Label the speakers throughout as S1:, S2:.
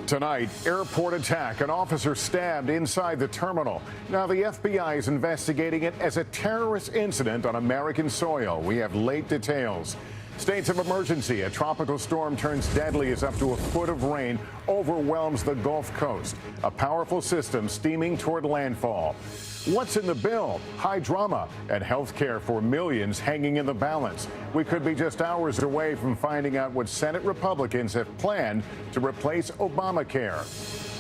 S1: Tonight, airport attack. An officer stabbed inside the terminal. Now, the FBI is investigating it as a terrorist incident on American soil. We have late details. States of emergency. A tropical storm turns deadly as up to a foot of rain overwhelms the Gulf Coast. A powerful system steaming toward landfall. What's in the bill? High drama and health care for millions hanging in the balance. We could be just hours away from finding out what Senate Republicans have planned to replace Obamacare.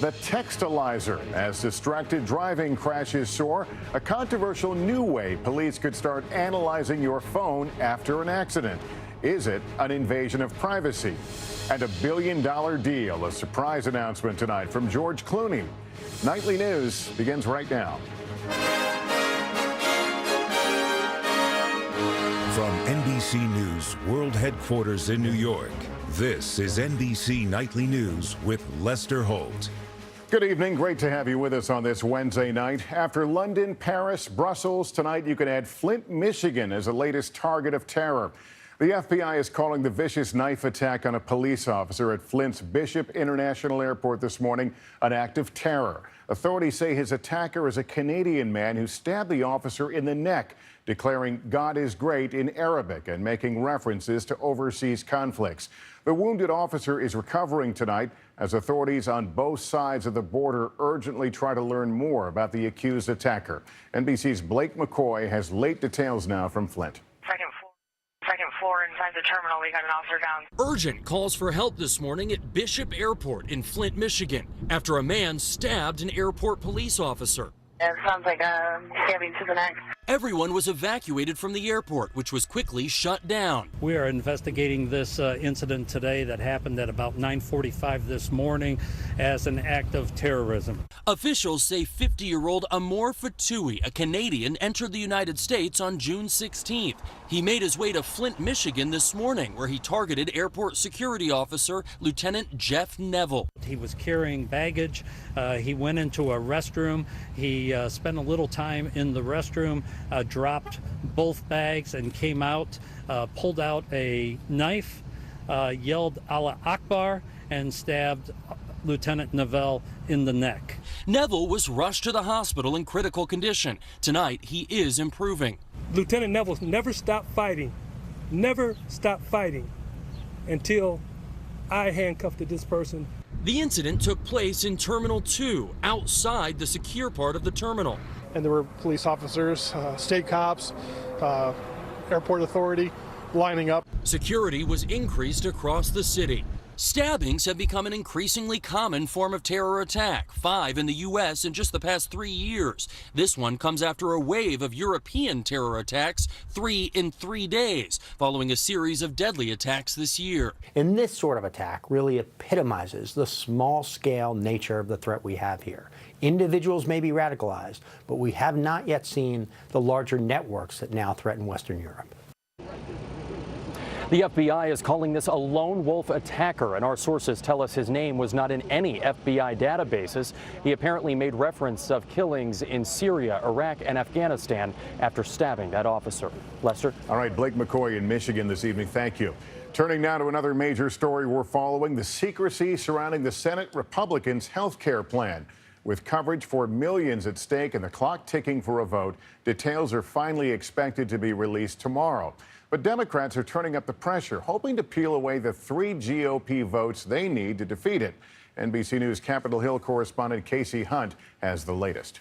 S1: The Textalizer, as distracted driving crashes soar, a controversial new way police could start analyzing your phone after an accident. Is it an invasion of privacy? And $1 billion deal, a surprise announcement tonight from George Clooney. Nightly News begins right now.
S2: From NBC News World Headquarters in New York, this is NBC Nightly News with Lester Holt.
S1: Good evening. Great to have you with us on this Wednesday night. After London, Paris, Brussels, tonight you can add Flint, Michigan as the latest target of terror. The FBI is calling the vicious knife attack on a police officer at Flint's Bishop International Airport this morning an act of terror. Authorities say his attacker is a Canadian man who stabbed the officer in the neck, declaring God is great in Arabic and making references to overseas conflicts. The wounded officer is recovering tonight as authorities on both sides of the border urgently try to learn more about the accused attacker. NBC's Blake McCoy has late details now from Flint.
S3: Second floor inside the terminal, we got an officer down.
S4: Urgent calls for help this morning at Bishop Airport in Flint, Michigan, after a man stabbed an airport police officer.
S3: It sounds like a stabbing to the neck.
S4: Everyone was evacuated from the airport, which was quickly shut down.
S5: We are investigating this incident today that happened at about 9:45 this morning as an act of terrorism.
S4: Officials say 50-year-old Amor Fatui, a Canadian, entered the United States on June 16th. He made his way to Flint, Michigan this morning, where he targeted airport security officer Lieutenant Jeff Neville.
S5: He was carrying baggage. He went into a restroom. He spent a little time in the restroom, dropped both bags and came out, pulled out a knife, yelled Allah Akbar, and stabbed Lieutenant Neville in the neck.
S4: Neville was rushed to the hospital in critical condition. Tonight, he is improving.
S6: Lieutenant Neville never stopped fighting until I handcuffed this person.
S4: The incident took place in Terminal 2, outside the secure part of the terminal.
S7: And there were police officers, state cops, airport authority lining up.
S4: Security was increased across the city. Stabbings have become an increasingly common form of terror attack, 5 in the U.S. in just the past 3 years. This one comes after a wave of European terror attacks, 3 in 3 days, following a series of deadly attacks this year.
S8: And this sort of attack really epitomizes the small-scale nature of the threat we have here. Individuals may be radicalized, but we have not yet seen the larger networks that now threaten Western Europe.
S9: The FBI is calling this a lone wolf attacker, and our sources tell us his name was not in any FBI databases. He apparently made reference of killings in Syria, Iraq, and Afghanistan after stabbing that officer. Lester?
S1: All right, Blake McCoy in Michigan this evening. Thank you. Turning now to another major story we're following, the secrecy surrounding the Senate Republicans' health care plan. With coverage for millions at stake and the clock ticking for a vote, details are finally expected to be released tomorrow. But Democrats are turning up the pressure, hoping to peel away the 3 GOP votes they need to defeat it. NBC News Capitol Hill correspondent Casey Hunt has the latest.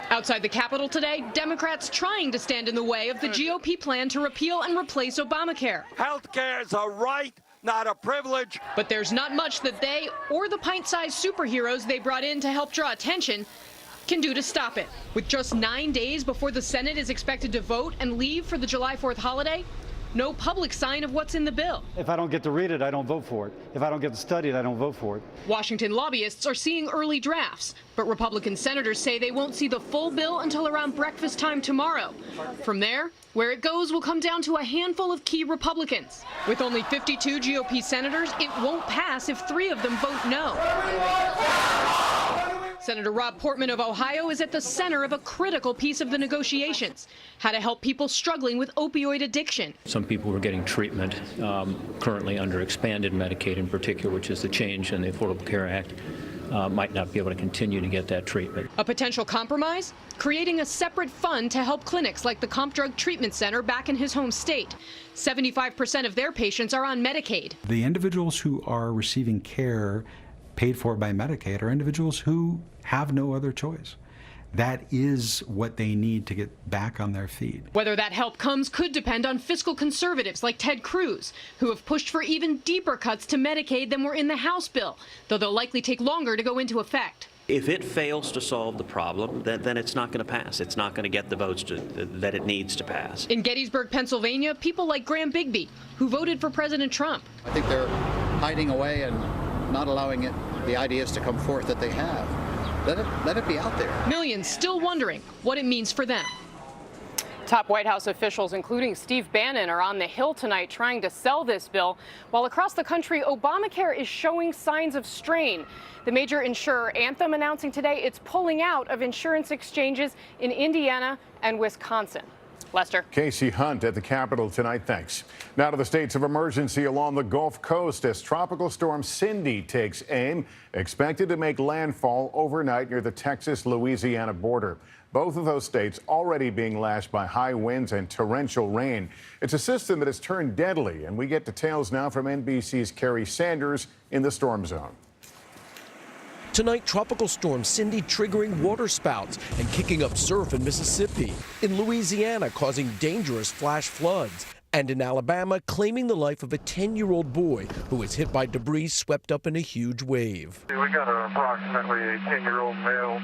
S10: Outside the Capitol today, Democrats trying to stand in the way of the GOP plan to repeal and replace Obamacare.
S11: Health care is a right, not a privilege.
S10: But there's not much that they or the pint-sized superheroes they brought in to help draw attention can do to stop it. With just 9 days before the Senate is expected to vote and leave for the July 4th holiday, no public sign of what's in the bill.
S12: If I don't get to read it, I don't vote for it. If I don't get to study it, I don't vote for it.
S10: Washington lobbyists are seeing early drafts, but Republican senators say they won't see the full bill until around breakfast time tomorrow. From there, where it goes will come down to a handful of key Republicans. With only 52 GOP senators, it won't pass if 3 of them vote no. Senator Rob Portman of Ohio is at the center of a critical piece of the negotiations, how to help people struggling with opioid addiction.
S13: Some people who are getting treatment currently under expanded Medicaid in particular, which is the change in the Affordable Care Act, might not be able to continue to get that treatment.
S10: A potential compromise? Creating a separate fund to help clinics like the Comp Drug Treatment Center back in his home state. 75% of their patients are on Medicaid.
S14: The individuals who are receiving care paid for by Medicaid are individuals who have no other choice. That is what they need to get back on their feet.
S10: Whether that help comes could depend on fiscal conservatives like Ted Cruz, who have pushed for even deeper cuts to Medicaid than were in the House bill, though they'll likely take longer to go into effect.
S15: If it fails to solve the problem, then it's not going to pass. It's not going to get the votes that it needs to pass.
S10: In Gettysburg, Pennsylvania, people like Graham Bigby, who voted for President Trump.
S16: I think they're hiding away and not allowing the ideas to come forth that they have. Let it be out there.
S10: Millions still wondering what it means for them.
S17: Top White House officials, including Steve Bannon, are on the Hill tonight trying to sell this bill, while across the country, Obamacare is showing signs of strain. The major insurer Anthem announcing today it's pulling out of insurance exchanges in Indiana and Wisconsin. Lester.
S1: Casey Hunt at the Capitol tonight. Thanks. Now to the states of emergency along the Gulf Coast as Tropical Storm Cindy takes aim, expected to make landfall overnight near the Texas-Louisiana border. Both of those states already being lashed by high winds and torrential rain. It's a system that has turned deadly, and we get details now from NBC's Kerry Sanders in the storm zone.
S18: Tonight, Tropical Storm Cindy triggering waterspouts and kicking up surf in Mississippi. In Louisiana, causing dangerous flash floods. And in Alabama, claiming the life of a 10-year-old boy who was hit by debris swept up in a huge wave.
S19: We got approximately a 10-year-old male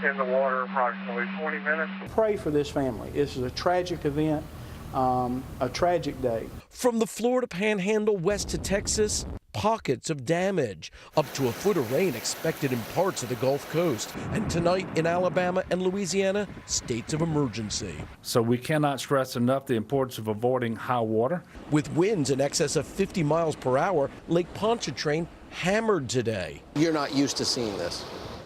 S19: in the water approximately 20 minutes.
S20: Pray for this family. This is a tragic event, a tragic day.
S18: From the Florida Panhandle west to Texas, pockets of damage. Up to a foot of rain expected in parts of the Gulf Coast. And tonight in Alabama and Louisiana, states of emergency.
S21: So we cannot stress enough the importance of avoiding high water.
S18: With winds in excess of 50 miles per hour, Lake Pontchartrain hammered today.
S22: You're not used to seeing this.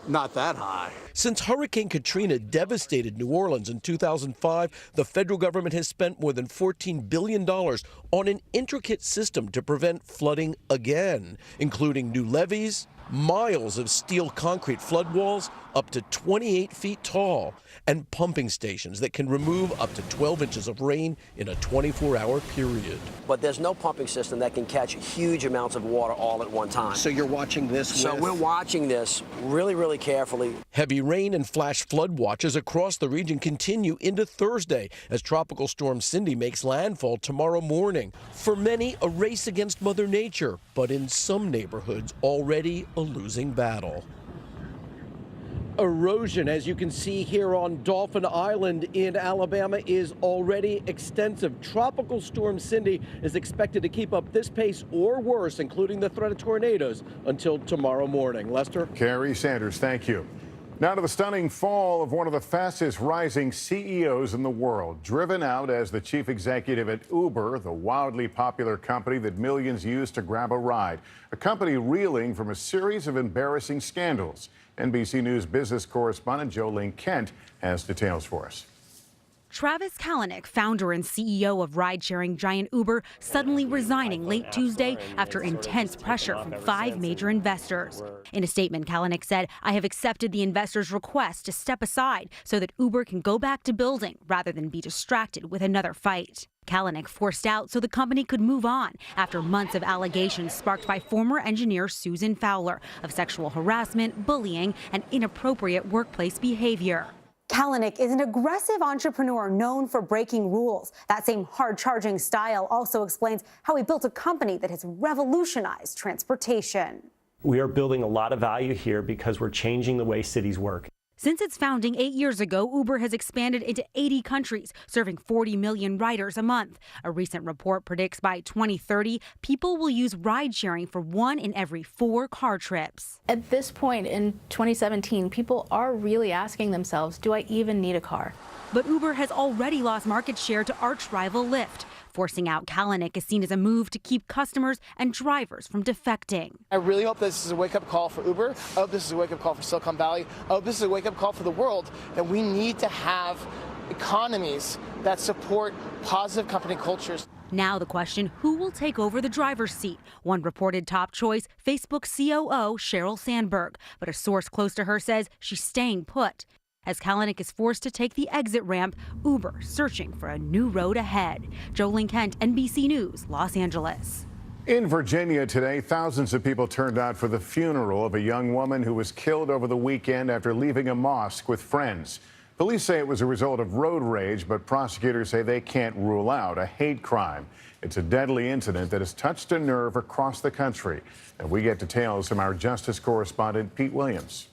S22: Not that high.
S18: Since Hurricane Katrina devastated New Orleans in 2005, the federal government has spent more than $14 billion on an intricate system to prevent flooding again, including new levees, miles of steel concrete flood walls up to 28 feet tall, and pumping stations that can remove up to 12 inches of rain in a 24-hour period.
S23: But there's no pumping system that can catch huge amounts of water all at one time.
S22: So you're watching this
S23: So we're watching this really, really carefully.
S18: Heavy rain and flash flood watches across the region continue into Thursday as Tropical Storm Cindy makes landfall tomorrow morning. For many, a race against Mother Nature, but in some neighborhoods already a losing battle. Erosion, as you can see here on Dolphin Island in Alabama, is already extensive. Tropical Storm Cindy is expected to keep up this pace or worse, including the threat of tornadoes, until tomorrow morning. Lester?
S1: Kerry Sanders, thank you. Now to the stunning fall of one of the fastest rising CEOs in the world, driven out as the chief executive at Uber, the wildly popular company that millions use to grab a ride, a company reeling from a series of embarrassing scandals. NBC News business correspondent Jolene Kent has details for us.
S24: Travis Kalanick, founder and CEO of ride-sharing giant Uber, suddenly resigning late Tuesday after intense pressure from 5 major investors. In a statement, Kalanick said, "I have accepted the investors' request to step aside so that Uber can go back to building rather than be distracted with another fight." Kalanick forced out so the company could move on after months of allegations sparked by former engineer Susan Fowler of sexual harassment, bullying, and inappropriate workplace behavior.
S25: Kalanick is an aggressive entrepreneur known for breaking rules. That same hard-charging style also explains how he built a company that has revolutionized transportation.
S26: We are building a lot of value here because we're changing the way cities work.
S24: Since its founding 8 years ago, Uber has expanded into 80 countries, serving 40 million riders a month. A recent report predicts by 2030, people will use ride-sharing for 1 in every 4 car trips.
S27: At this point in 2017, people are really asking themselves, do I even need a car?
S24: But Uber has already lost market share to arch rival Lyft. Forcing out Kalanick is seen as a move to keep customers and drivers from defecting.
S2: I really hope this is a wake-up call for Uber. I hope this is a wake-up call for Silicon Valley. I hope this is a wake-up call for the world that we need to have economies that support positive company cultures.
S24: Now the question, who will take over the driver's seat? One reported top choice, Facebook COO Sheryl Sandberg. But a source close to her says she's staying put. As Kalanick is forced to take the exit ramp, Uber searching for a new road ahead. Jolene Kent, NBC News, Los Angeles.
S1: In Virginia today, thousands of people turned out for the funeral of a young woman who was killed over the weekend after leaving a mosque with friends. Police say it was a result of road rage, but prosecutors say they can't rule out a hate crime. It's a deadly incident that has touched a nerve across the country. And we get details from our justice correspondent, Pete Williams.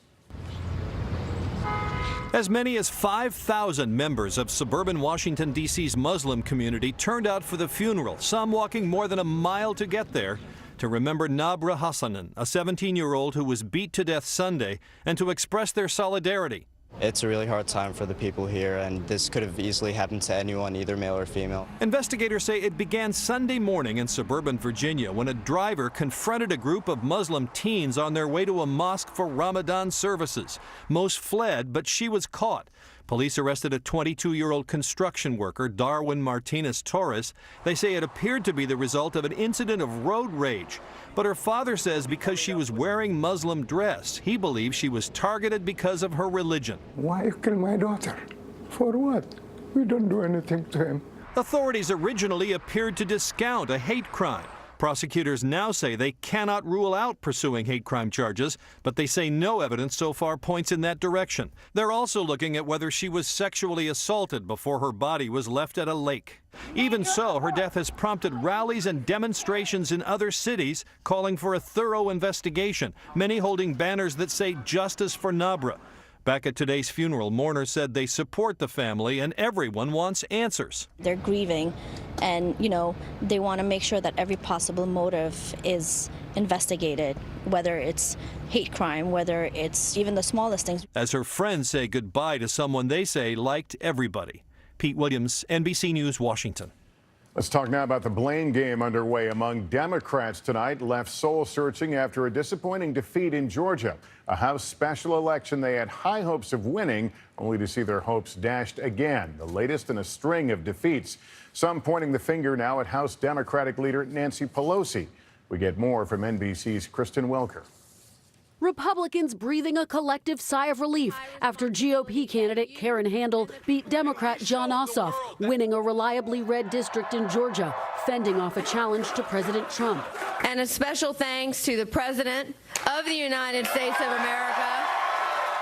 S3: As many as 5,000 members of suburban Washington, D.C.'s Muslim community turned out for the funeral, some walking more than a mile to get there, to remember Nabra Hassanan, a 17-year-old who was beat to death Sunday, and to express their solidarity.
S4: It's a really hard time for the people here, and this could have easily happened to anyone, either male or female.
S3: Investigators say it began Sunday morning in suburban Virginia when a driver confronted a group of Muslim teens on their way to a mosque for Ramadan services. Most fled, but she was caught. Police arrested a 22-year-old construction worker, Darwin Martinez Torres. They say it appeared to be the result of an incident of road rage. But her father says because she was wearing Muslim dress, he believes she was targeted because of her religion.
S5: Why kill my daughter? For what? We don't do anything to him.
S3: Authorities originally appeared to discount a hate crime. Prosecutors now say they cannot rule out pursuing hate crime charges, but they say no evidence so far points in that direction. They're also looking at whether she was sexually assaulted before her body was left at a lake. Even so, her death has prompted rallies and demonstrations in other cities calling for a thorough investigation, many holding banners that say justice for Nabra. Back at today's funeral, mourners said they support the family and everyone wants answers.
S27: They're grieving and, they want to make sure that every possible motive is investigated, whether it's hate crime, whether it's even the smallest things.
S3: As her friends say goodbye to someone they say liked everybody. Pete Williams, NBC News, Washington.
S1: Let's talk now about the blame game underway among Democrats tonight, left soul-searching after a disappointing defeat in Georgia. A House special election they had high hopes of winning, only to see their hopes dashed again, the latest in a string of defeats. Some pointing the finger now at House Democratic leader Nancy Pelosi. We get more from NBC's Kristen Welker.
S6: Republicans breathing a collective sigh of relief after GOP candidate Karen Handel beat Democrat Jon Ossoff, winning a reliably red district in Georgia, fending off a challenge to President Trump.
S7: And a special thanks to the President of the United States of America.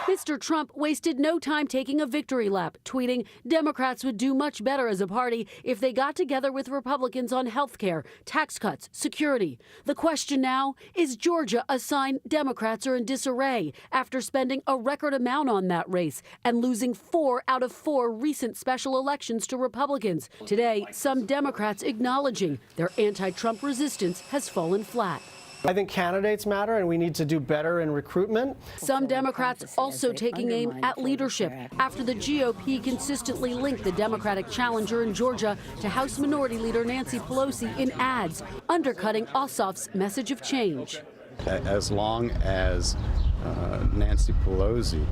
S6: Mr. Trump wasted no time taking a victory lap, tweeting Democrats would do much better as a party if they got together with Republicans on health care, tax cuts, security. The question now, is Georgia a sign Democrats are in disarray after spending a record amount on that race and losing 4 out of 4 recent special elections to Republicans? Today, some Democrats acknowledging their anti-Trump resistance has fallen flat.
S8: I think candidates matter, and we need to do better in recruitment.
S6: Some Democrats also taking aim at leadership after the GOP consistently linked the Democratic challenger in Georgia to House Minority Leader Nancy Pelosi in ads, undercutting Ossoff's message of change.
S28: As long as Nancy Pelosi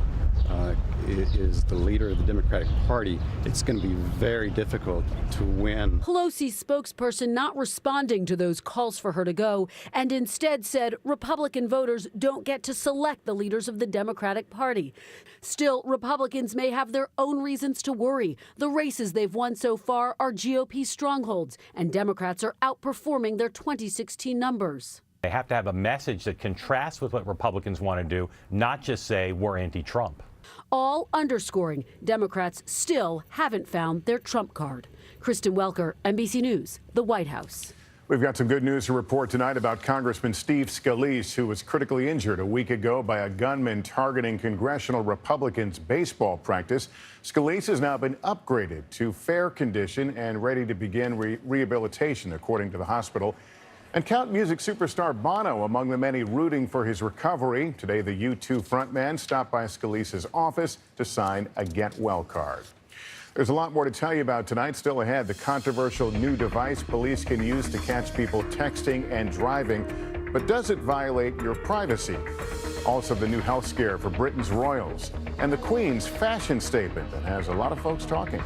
S28: is the leader of the Democratic Party, it's going to be very difficult to win.
S6: Pelosi's spokesperson not responding to those calls for her to go, and instead said Republican voters don't get to select the leaders of the Democratic Party. Still, Republicans may have their own reasons to worry. The races they've won so far are GOP strongholds, and Democrats are outperforming their 2016 numbers.
S29: They have to have a message that contrasts with what Republicans want to do, not just say we're anti-Trump.
S6: All underscoring Democrats still haven't found their Trump card. Kristen Welker, NBC News, the White House.
S1: We've got some good news to report tonight about Congressman Steve Scalise, who was critically injured a week ago by a gunman targeting congressional Republicans' baseball practice. Scalise has now been upgraded to fair condition and ready to begin rehabilitation, according to the hospital. And count music superstar Bono among the many rooting for his recovery. Today, the U2 frontman stopped by Scalise's office to sign a get well card. There's a lot more to tell you about tonight. Still ahead, the controversial new device police can use to catch people texting and driving. But does it violate your privacy? Also, the new health scare for Britain's royals and the Queen's fashion statement that has a lot of folks talking.